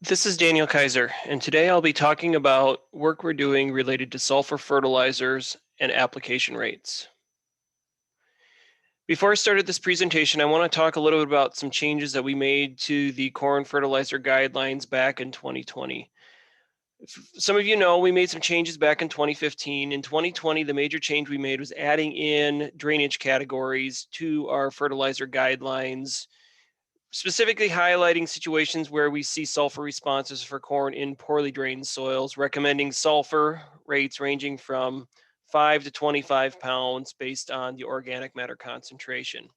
This is Daniel Kaiser, and today I'll be talking about work we're doing related to sulfur fertilizers and application rates. Before I started this presentation, I want to talk a little bit about some changes that we made to the corn fertilizer guidelines back in 2020. Some of you know we made some changes back in 2015. In 2020, the major change we made was adding in drainage categories to our fertilizer guidelines, specifically highlighting situations where we see sulfur responses for corn in poorly drained soils, recommending sulfur rates ranging from 5 to 25 pounds based on the organic matter concentration.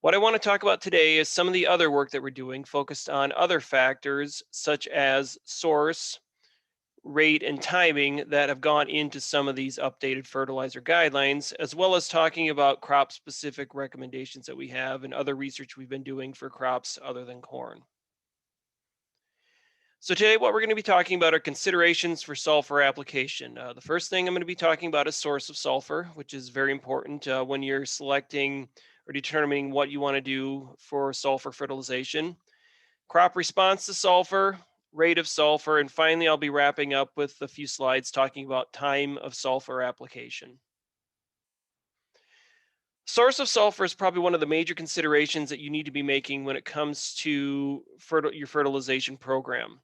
What I want to talk about today is some of the other work that we're doing focused on other factors such as source, rate, and timing that have gone into some of these updated fertilizer guidelines, as well as talking about crop specific recommendations that we have and other research we've been doing for crops other than corn. So today what we're going to be talking about are considerations for sulfur application. The first thing I'm going to be talking about is source of sulfur, which is very important when you're selecting or determining what you want to do for sulfur fertilization. Crop response to sulfur, rate of sulfur, and finally I'll be wrapping up with a few slides talking about time of sulfur application. Source of sulfur is probably one of the major considerations that you need to be making when it comes to your fertilization program.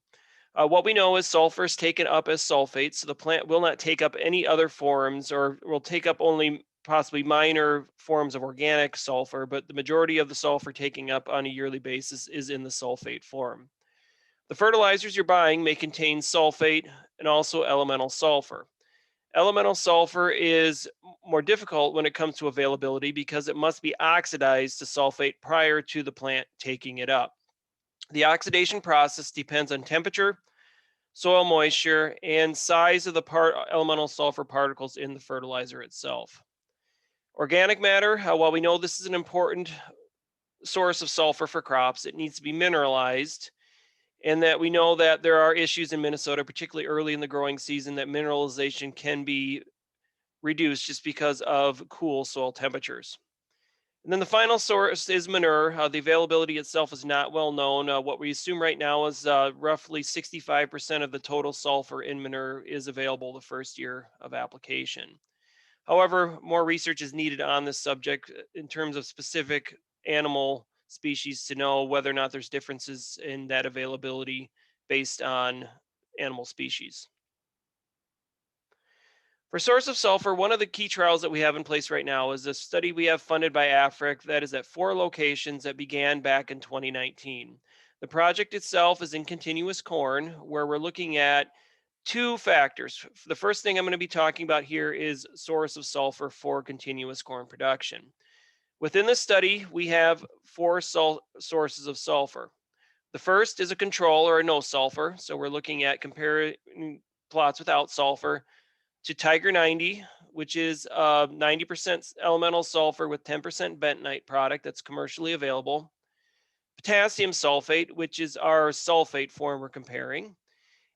What we know is sulfur is taken up as sulfate, so the plant will not take up any other forms or will take up only possibly minor forms of organic sulfur, but the majority of the sulfur taking up on a yearly basis is in the sulfate form. The fertilizers you're buying may contain sulfate and also elemental sulfur. Elemental sulfur is more difficult when it comes to availability because it must be oxidized to sulfate prior to the plant taking it up. The oxidation process depends on temperature, soil moisture, and size of the elemental sulfur particles in the fertilizer itself. Organic matter, while we know this is an important source of sulfur for crops, it needs to be mineralized, and that we know that there are issues in Minnesota, particularly early in the growing season, that mineralization can be reduced just because of cool soil temperatures. And then the final source is manure. The availability itself is not well known. What we assume right now is roughly 65% of the total sulfur in manure is available the first year of application. However, more research is needed on this subject in terms of specific animal species to know whether or not there's differences in that availability based on animal species. For source of sulfur, one of the key trials that we have in place right now is a study we have funded by AFRIC that is at 4 locations that began back in 2019. The project itself is in continuous corn, where we're looking at two factors. The first thing I'm going to be talking about here is source of sulfur for continuous corn production. Within the study, we have 4 sources of sulfur. The first is a control or a no sulfur. So we're looking at comparing plots without sulfur to Tiger 90, which is 90% elemental sulfur with 10% bentonite product that's commercially available. Potassium sulfate, which is our sulfate form we're comparing.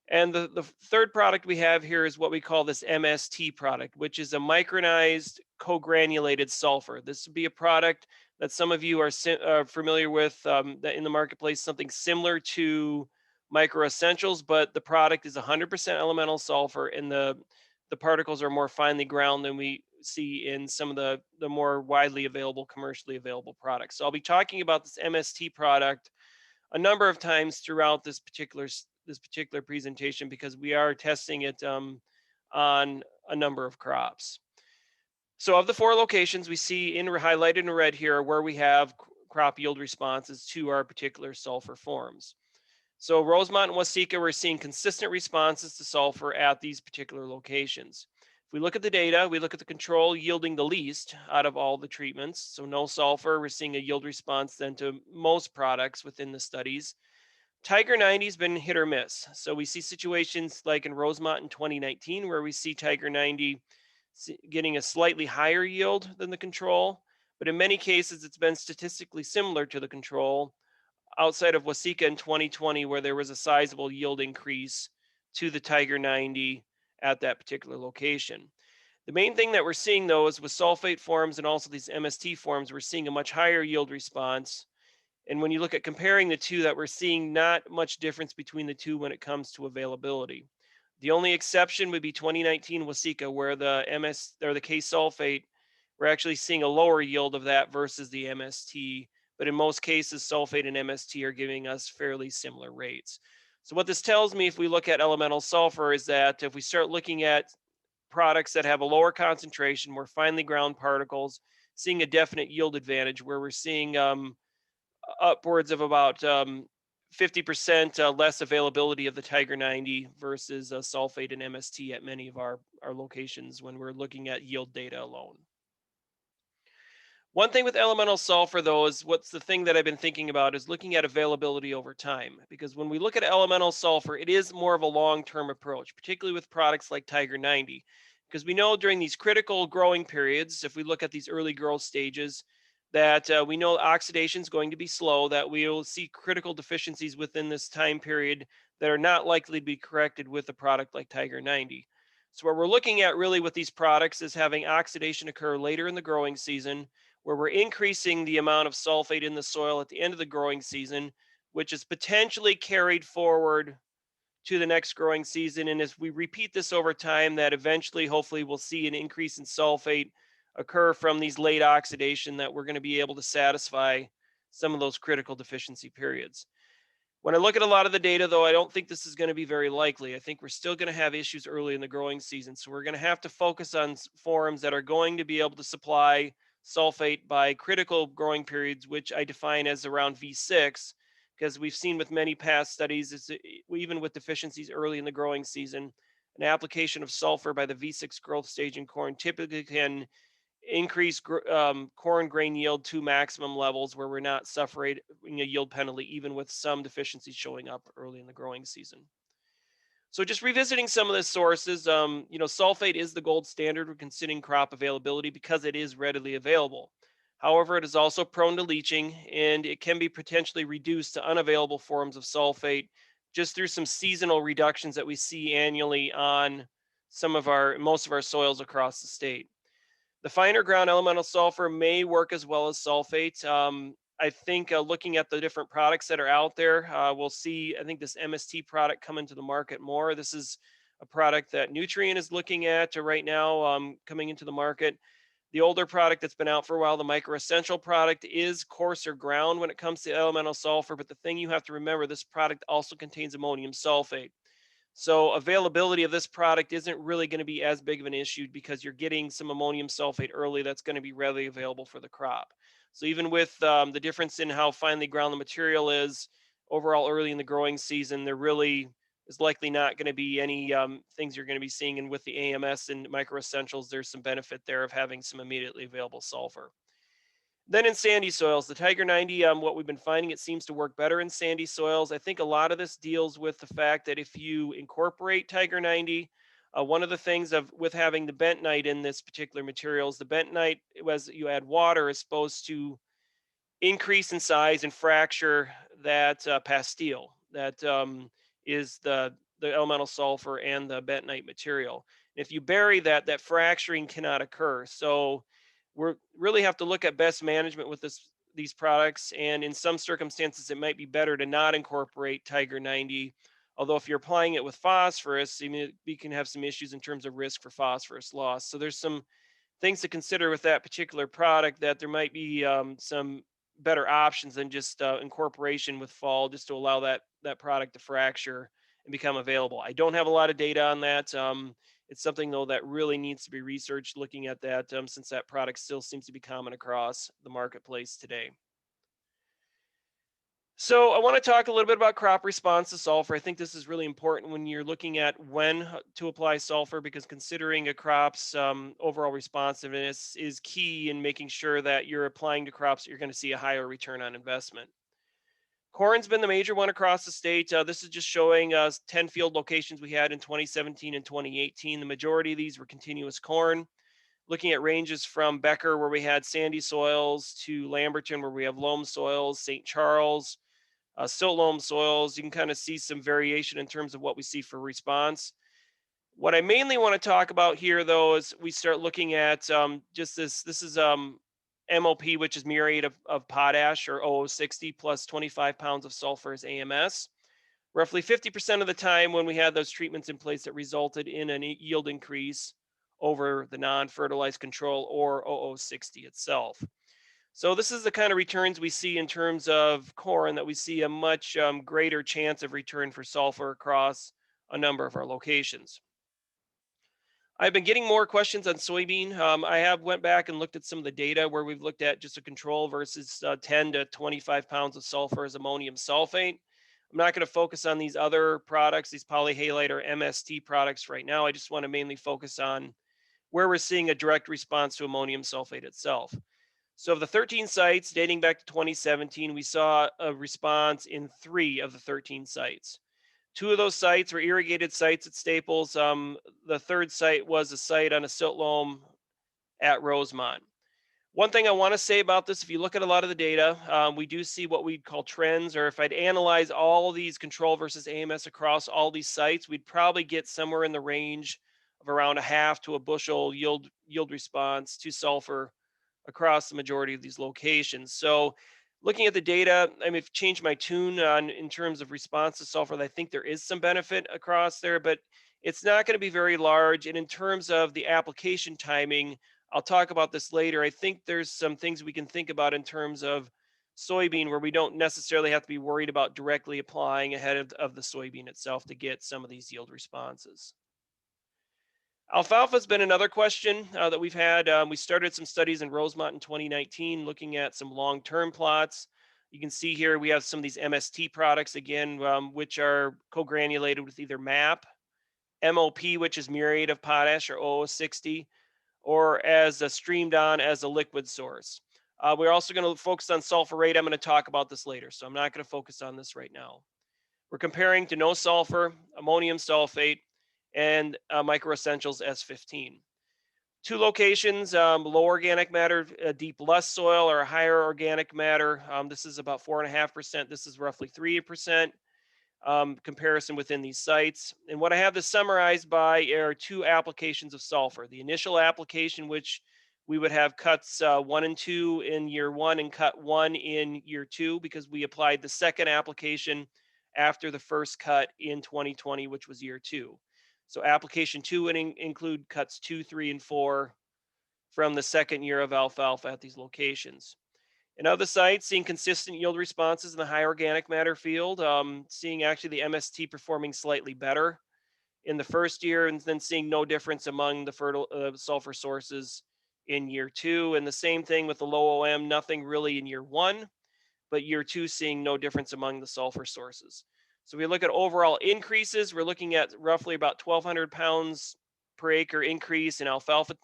And the third product we have here is what we call this MST product, which is a micronized co-granulated sulfur. This would be a product that some of you are familiar with that in the marketplace, something similar to Micro Essentials, but the product is 100% elemental sulfur, and the particles are more finely ground than we see in some of the more widely available, commercially available products. So I'll be talking about this MST product a number of times throughout this particular presentation because we are testing it on a number of crops. So of the 4 locations we see highlighted in red here where we have crop yield responses to our particular sulfur forms. So Rosemont and Waseca, we're seeing consistent responses to sulfur at these particular locations. If we look at the data, we look at the control yielding the least out of all the treatments. So no sulfur, we're seeing a yield response then to most products within the studies. Tiger 90 has been hit or miss. So we see situations like in Rosemont in 2019 where we see Tiger 90 getting a slightly higher yield than the control, but in many cases it's been statistically similar to the control, outside of Waseca in 2020 where there was a sizable yield increase to the Tiger 90 at that particular location. The main thing that we're seeing though is with sulfate forms and also these MST forms, we're seeing a much higher yield response And when you look at comparing the two, that we're seeing not much difference between the two when it comes to availability. The only exception would be 2019 Wasika, where the MS or the K sulfate, we're actually seeing a lower yield of that versus the MST. But in most cases, sulfate and MST are giving us fairly similar rates. So what this tells me, if we look at elemental sulfur, is that if we start looking at products that have a lower concentration, more finely ground particles, seeing a definite yield advantage where we're seeing upwards of about 50% less availability of the Tiger 90 versus sulfate and MST at many of our locations when we're looking at yield data alone. One thing with elemental sulfur, though, is what's the thing that I've been thinking about is looking at availability over time. Because when we look at elemental sulfur, it is more of a long term approach, particularly with products like Tiger 90. Because we know during these critical growing periods, if we look at these early growth stages, that we know oxidation is going to be slow, that we will see critical deficiencies within this time period that are not likely to be corrected with a product like Tiger 90. So, what we're looking at really with these products is having oxidation occur later in the growing season where we're increasing the amount of sulfate in the soil at the end of the growing season, which is potentially carried forward to the next growing season. And as we repeat this over time, that eventually, hopefully, we'll see an increase in sulfate occur from these late oxidation that we're going to be able to satisfy some of those critical deficiency periods. When I look at a lot of the data, though, I don't think this is going to be very likely. I think we're still going to have issues early in the growing season. So we're going to have to focus on forums that are going to be able to supply sulfate by critical growing periods, which I define as around V6, because we've seen with many past studies, even with deficiencies early in the growing season, an application of sulfur by the V6 growth stage in corn typically can increase corn grain yield to maximum levels where we're not suffering a yield penalty, even with some deficiencies showing up early in the growing season. So just revisiting some of the sources, sulfate is the gold standard when considering crop availability because it is readily available. However, it is also prone to leaching and it can be potentially reduced to unavailable forms of sulfate just through some seasonal reductions that we see annually on most of our soils across the state. The finer ground elemental sulfur may work as well as sulfate. I think looking at the different products that are out there, we'll see, I think this MST product come into the market more. This is a product that Nutrien is looking at right now coming into the market. The older product that's been out for a while, the Micro Essential product, is coarser ground when it comes to elemental sulfur. But the thing you have to remember, this product also contains ammonium sulfate. So availability of this product isn't really going to be as big of an issue because you're getting some ammonium sulfate early that's going to be readily available for the crop. So even with the difference in how finely ground the material is overall early in the growing season, there really is likely not going to be any things you're going to be seeing. And with the AMS and micro essentials, there's some benefit there of having some immediately available sulfur. Then in sandy soils, the Tiger 90, what we've been finding, it seems to work better in sandy soils. I think a lot of this deals with the fact that if you incorporate Tiger 90, one of the things of with having the bentonite in this particular materials, the bentonite, as you add water, is supposed to increase in size and fracture that pastille that is the elemental sulfur and the bentonite material. If you bury that, that fracturing cannot occur. So we really have to look at best management with these products. And in some circumstances, it might be better to not incorporate Tiger 90. Although if you're applying it with phosphorus, I mean, we can have some issues in terms of risk for phosphorus loss. So there's some things to consider with that particular product that there might be some better options than just incorporation with fall just to allow that product to fracture and become available. I don't have a lot of data on that. It's something though that really needs to be researched looking at that since that product still seems to be common across the marketplace today. So I want to talk a little bit about crop response to sulfur. I think this is really important when you're looking at when to apply sulfur because considering a crop's overall responsiveness is key in making sure that you're applying to crops that you're going to see a higher return on investment. Corn's been the major one across the state. This is just showing us 10 field locations we had in 2017 and 2018. The majority of these were continuous corn. Looking at ranges from Becker, where we had sandy soils, to Lamberton, where we have loam soils, St. Charles, silt loam soils. You can kind of see some variation in terms of what we see for response. What I mainly want to talk about here, though, is we start looking at just this. This is MOP, which is muriate of potash or 0060 plus 25 pounds of sulfur as AMS. Roughly 50% of the time when we had those treatments in place, it resulted in a yield increase over the non-fertilized control or 0060 itself. So this is the kind of returns we see in terms of corn, that we see a much greater chance of return for sulfur across a number of our locations. I've been getting more questions on soybean. I have went back and looked at some of the data where we've looked at just a control versus 10 to 25 pounds of sulfur as ammonium sulfate. I'm not going to focus on these other products, these polyhalite or MST products right now. I just want to mainly focus on where we're seeing a direct response to ammonium sulfate itself. So of the 13 sites dating back to 2017, we saw a response in 3 of the 13 sites. 2 of those sites were irrigated sites at Staples. The third site was a site on a silt loam at Rosemont. One thing I want to say about this, if you look at a lot of the data, we do see what we'd call trends, or if I'd analyze all of these control versus AMS across all these sites, we'd probably get somewhere in the range of around a half to a bushel yield response to sulfur across the majority of these locations. So looking at the data, I mean, I've changed my tune on in terms of response to sulfur. I think there is some benefit across there, but it's not going to be very large. And in terms of the application timing, I'll talk about this later. I think there's some things we can think about in terms of soybean where we don't necessarily have to be worried about directly applying ahead of the soybean itself to get some of these yield responses. Alfalfa has been another question that we've had. We started some studies in Rosemont in 2019 looking at some long-term plots. You can see here we have some of these MST products again, which are co-granulated with either MAP, MOP, which is muriate of potash or 0060, or as streamed on as a liquid source. We're also going to focus on sulfur rate. I'm going to talk about this later, so I'm not going to focus on this right now. We're comparing to no sulfur, ammonium sulfate, and Micro Essentials S15. 2 locations, low organic matter, deep less soil, or higher organic matter. This is about 4.5%. This is roughly 3%. Comparison within these sites. And what I have this summarized by are 2 applications of sulfur. The initial application, which we would have cuts 1 and 2 in year 1 and cut 1 in year 2, because we applied the second application after the first cut in 2020, which was year 2. So application 2 would include cuts 2, 3, and 4 from the second year of alfalfa at these locations. In other sites, seeing consistent yield responses in the high organic matter field, seeing actually the MST performing slightly better in the first year, and then seeing no difference among the sulfur sources in year 2. And the same thing with the low OM, nothing really in year 1, but year 2 seeing no difference among the sulfur sources. So we look at overall increases, we're looking at roughly about 1,200 pounds per acre increase in alfalfa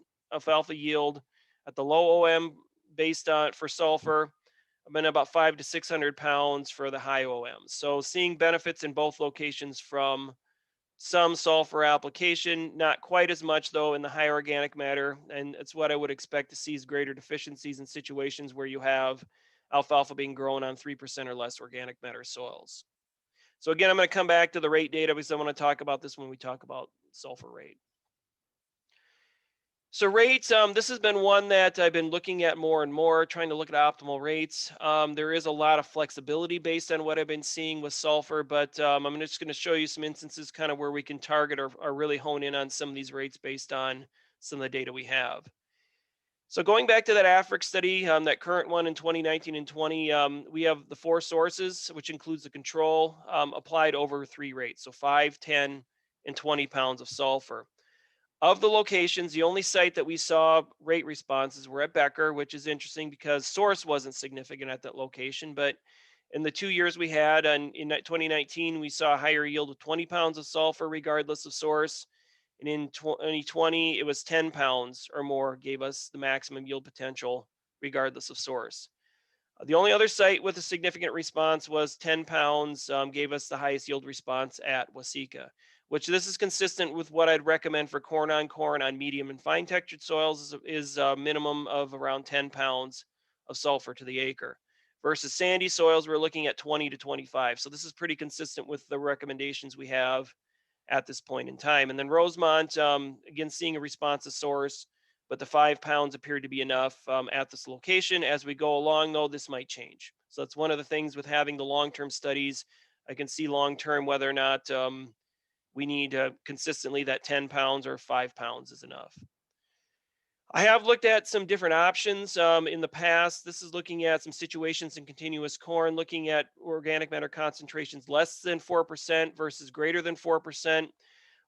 yield at the low OM based on for sulfur, and then about 500 to 600 pounds for the high OM. So seeing benefits in both locations from some sulfur application, not quite as much though in the high organic matter. And it's what I would expect to see is greater deficiencies in situations where you have alfalfa being grown on 3% or less organic matter soils. So again, I'm going to come back to the rate data because I want to talk about this when we talk about sulfur rate. So rates, this has been one that I've been looking at more and more, trying to look at optimal rates. There is a lot of flexibility based on what I've been seeing with sulfur, but I'm just going to show you some instances kind of where we can target or really hone in on some of these rates based on some of the data we have. So going back to that Afric study, that current one in 2019 and 20, we have the 4 sources, which includes the control, applied over 3 rates, so 5, 10, and 20 pounds of sulfur. Of the locations, the only site that we saw rate responses were at Becker, which is interesting because source wasn't significant at that location. But in the 2 years we had, and in 2019, we saw a higher yield of 20 pounds of sulfur regardless of source. And in 2020, it was 10 pounds or more gave us the maximum yield potential regardless of source. The only other site with a significant response was 10 pounds, gave us the highest yield response at Waseca, which this is consistent with what I'd recommend for corn on medium and fine textured soils is a minimum of around 10 pounds of sulfur to the acre. Versus sandy soils, we're looking at 20 to 25. So this is pretty consistent with the recommendations we have at this point in time. And then Rosemont, again, seeing a responsive source but the 5 pounds appeared to be enough at this location. As we go along, though, this might change. So that's one of the things with having the long-term studies. I can see long-term whether or not we need consistently that 10 pounds or 5 pounds is enough. I have looked at some different options in the past. This is looking at some situations in continuous corn, looking at organic matter concentrations less than 4% versus greater than 4%.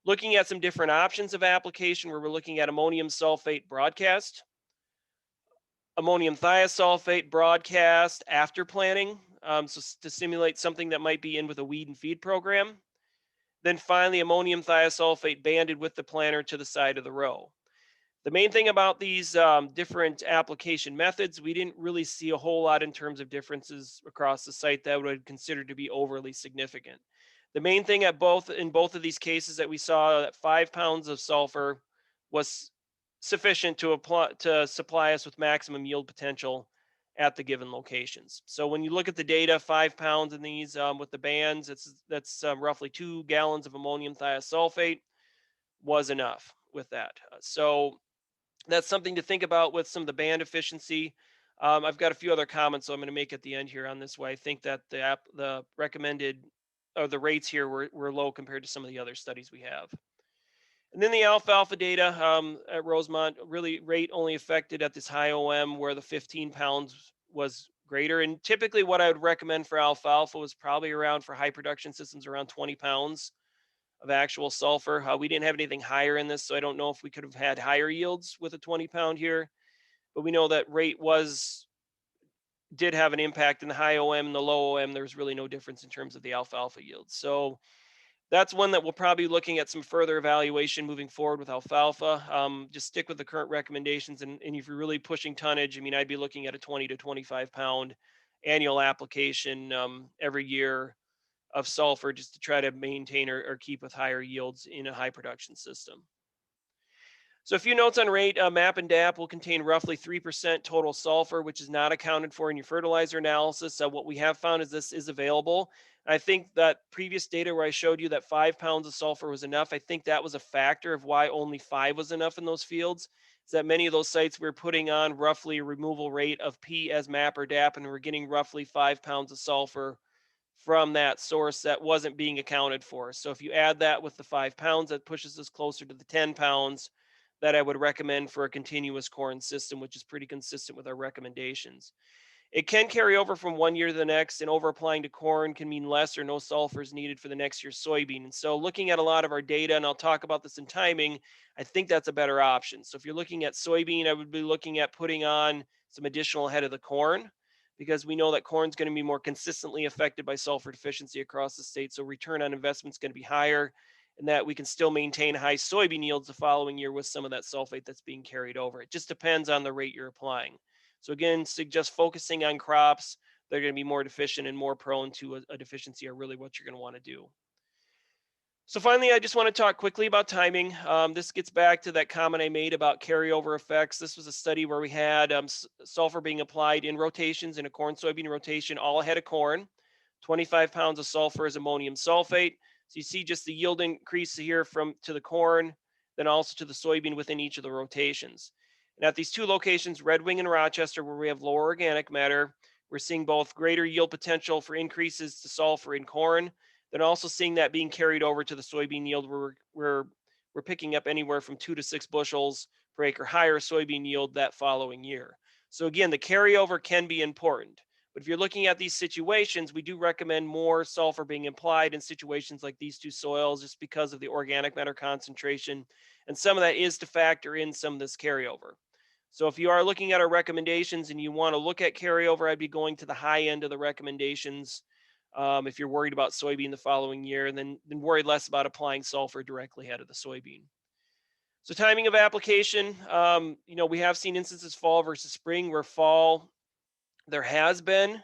Looking at some different options of application where we're looking at ammonium sulfate broadcast, ammonium thiosulfate broadcast after planting, to simulate something that might be in with a weed and feed program. Then finally, ammonium thiosulfate banded with the planter to the side of the row. The main thing about these different application methods, we didn't really see a whole lot in terms of differences across the site that would consider to be overly significant. The main thing at both of these cases that we saw that 5 pounds of sulfur was sufficient to apply to supply us with maximum yield potential at the given locations. So when you look at the data, 5 pounds in these with the bands, that's roughly 2 gallons of ammonium thiosulfate was enough with that. So that's something to think about with some of the band efficiency. I've got a few other comments, so I'm going to make at the end here on this way. I think that the recommended or the rates here were low compared to some of the other studies we have. And then the alfalfa data at Rosemont, really rate only affected at this high OM where the 15 pounds was greater. And typically what I would recommend for alfalfa was probably around for high production systems around 20 pounds of actual sulfur. We didn't have anything higher in this, so I don't know if we could have had higher yields with a 20-pound here. But we know that rate did have an impact in the high OM and the low OM. There was really no difference in terms of the alfalfa yields. So that's one that we'll probably be looking at some further evaluation moving forward with alfalfa. Just stick with the current recommendations. And if you're really pushing tonnage, I mean, I'd be looking at a 20 to 25 pound annual application every year of sulfur just to try to maintain or keep with higher yields in a high production system. So a few notes on rate. MAP and DAP will contain roughly 3% total sulfur, which is not accounted for in your fertilizer analysis. So what we have found is this is available. I think that previous data where I showed you that 5 pounds of sulfur was enough, I think that was a factor of why only 5 was enough in those fields. Is that many of those sites we're putting on roughly a removal rate of P as MAP or DAP, and we're getting roughly 5 pounds of sulfur from that source that wasn't being accounted for. So if you add that with the 5 pounds, that pushes us closer to the 10 pounds that I would recommend for a continuous corn system, which is pretty consistent with our recommendations. It can carry over from one year to the next, and over applying to corn can mean less or no sulfur is needed for the next year's soybean. And so, looking at a lot of our data, and I'll talk about this in timing, I think that's a better option. So, if you're looking at soybean, I would be looking at putting on some additional ahead of the corn because we know that corn is going to be more consistently affected by sulfur deficiency across the state. So, return on investment is going to be higher, and that we can still maintain high soybean yields the following year with some of that sulfate that's being carried over. It just depends on the rate you're applying. So again, suggest focusing on crops that are going to be more deficient and more prone to a deficiency are really what you're going to want to do. So finally, I just want to talk quickly about timing. This gets back to that comment I made about carryover effects. This was a study where we had sulfur being applied in rotations in a corn soybean rotation all ahead of corn. 25 pounds of sulfur is ammonium sulfate. So you see just the yield increase here from to the corn, then also to the soybean within each of the rotations. And at these two locations, Red Wing and Rochester, where we have lower organic matter, we're seeing both greater yield potential for increases to sulfur in corn, then also seeing that being carried over to the soybean yield where we're picking up anywhere from 2 to 6 bushels per acre higher soybean yield that following year. So again, the carryover can be important. But if you're looking at these situations, we do recommend more sulfur being applied in situations like these two soils just because of the organic matter concentration. And some of that is to factor in some of this carryover. So if you are looking at our recommendations and you want to look at carryover, I'd be going to the high end of the recommendations if you're worried about soybean the following year, and then worry less about applying sulfur directly ahead of the soybean. So timing of application, we have seen instances fall versus spring where fall, there has been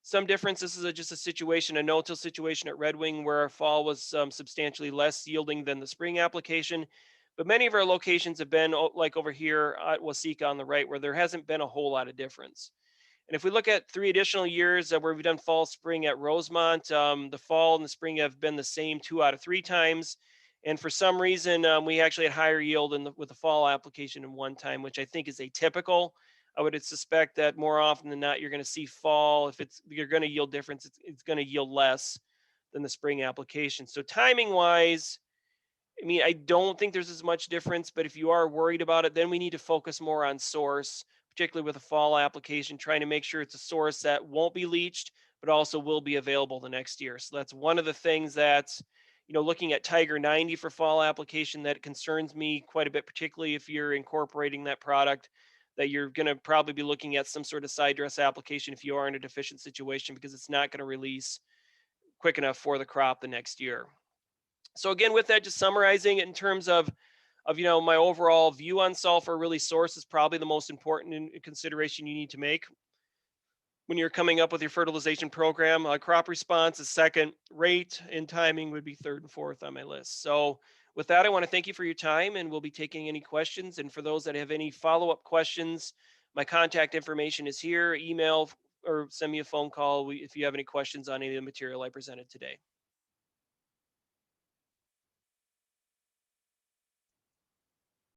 some difference. This is just a situation, a no-till situation at Red Wing where our fall was substantially less yielding than the spring application. But many of our locations have been like over here at Waseca on the right, where there hasn't been a whole lot of difference. And if we look at 3 additional years where we've done fall, spring at Rosemont, the fall and the spring have been the same 2 out of 3 times. And for some reason, we actually had higher yield with the fall application in one time, which I think is atypical. I would suspect that more often than not, you're going to see fall. If you're going to yield difference, it's going to yield less than the spring application. So timing wise, I mean, I don't think there's as much difference, but if you are worried about it, then we need to focus more on source, particularly with a fall application, trying to make sure it's a source that won't be leached, but also will be available the next year. So that's one of the things that's, looking at Tiger 90 for fall application that concerns me quite a bit, particularly if you're incorporating that product, that you're going to probably be looking at some sort of side dress application if you are in a deficient situation, because it's not going to release quick enough for the crop the next year. So again, with that, just summarizing it in terms of my overall view on sulfur, really source is probably the most important consideration you need to make when you're coming up with your fertilization program. Crop response is second, rate and timing would be third and fourth on my list. So with that, I want to thank you for your time, and we'll be taking any questions. And for those that have any follow-up questions, my contact information is here. Email or send me a phone call if you have any questions on any of the material I presented today.